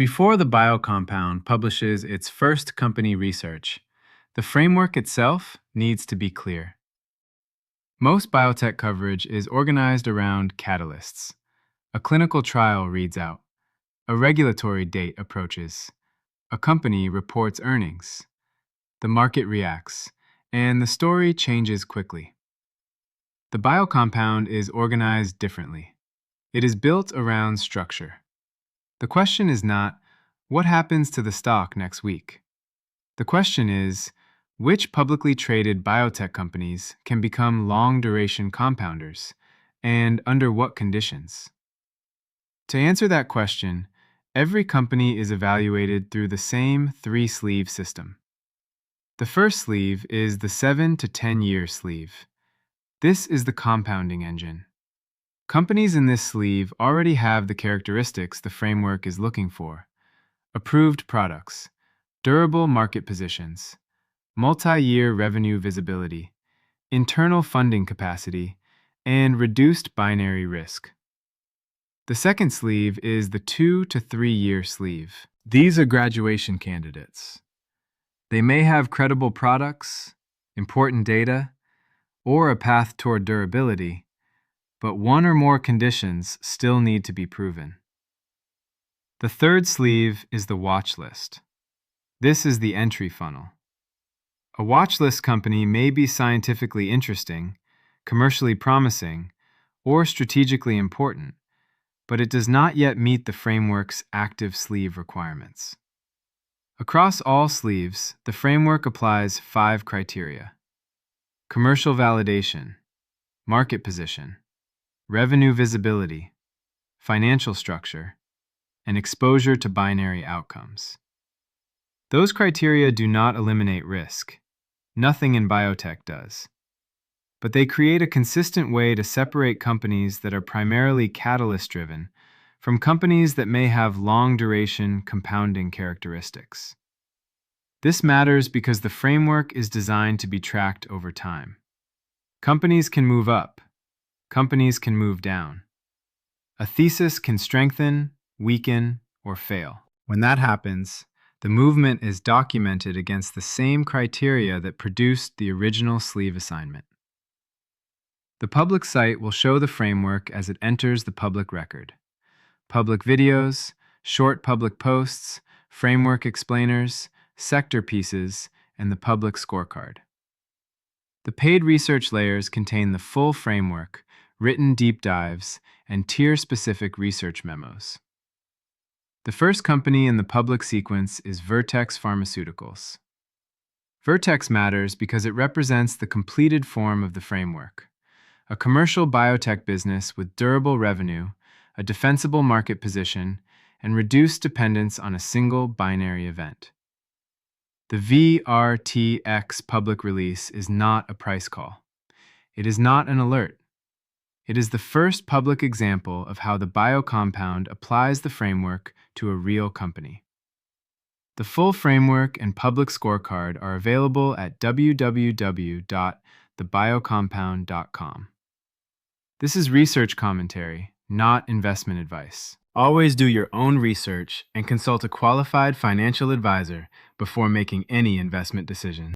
Before the BioCompound publishes its first company research, the framework itself needs to be clear. Most biotech coverage is organized around catalysts. A clinical trial reads out. A regulatory date approaches. A company reports earnings. The market reacts, and the story changes quickly. The BioCompound is organized differently. It is built around structure. The question is not, what happens to the stock next week? The question is, which publicly traded biotech companies can become long-duration compounders, and under what conditions? To answer that question, every company is evaluated through the same three-sleeve system. The first sleeve is the 7 to 10-year sleeve. This is the compounding engine. Companies in this sleeve already have the characteristics the framework is looking for: approved products, durable market positions, multi-year revenue visibility, internal funding capacity, and reduced binary risk. The second sleeve is the 2 to 3-year sleeve. These are graduation candidates. They may have credible products, important data, or a path toward durability, but one or more conditions still need to be proven. The third sleeve is the watch list. This is the entry funnel. A watch list company may be scientifically interesting, commercially promising, or strategically important, but it does not yet meet the framework's active sleeve requirements. Across all sleeves, the framework applies 5 criteria: commercial validation, market position, revenue visibility, financial structure, and exposure to binary outcomes. Those criteria do not eliminate risk. Nothing in biotech does. But they create a consistent way to separate companies that are primarily catalyst-driven from companies that may have long-duration compounding characteristics. This matters because the framework is designed to be tracked over time. Companies can move up. Companies can move down. A thesis can strengthen, weaken, or fail. When that happens, the movement is documented against the same criteria that produced the original sleeve assignment. The public site will show the framework as it enters the public record. Public videos, short public posts, framework explainers, sector pieces, and the public scorecard. The paid research layers contain the full framework, written deep dives, and tier-specific research memos. The first company in the public sequence is Vertex Pharmaceuticals. Vertex matters because it represents the completed form of the framework: a commercial biotech business with durable revenue, a defensible market position, and reduced dependence on a single binary event. The VRTX public release is not a price call. It is not an alert. It is the first public example of how the BioCompound applies the framework to a real company. The full framework and public scorecard are available at www.thebiocompound.com. This is research commentary, not investment advice. Always do your own research and consult a qualified financial advisor before making any investment decision.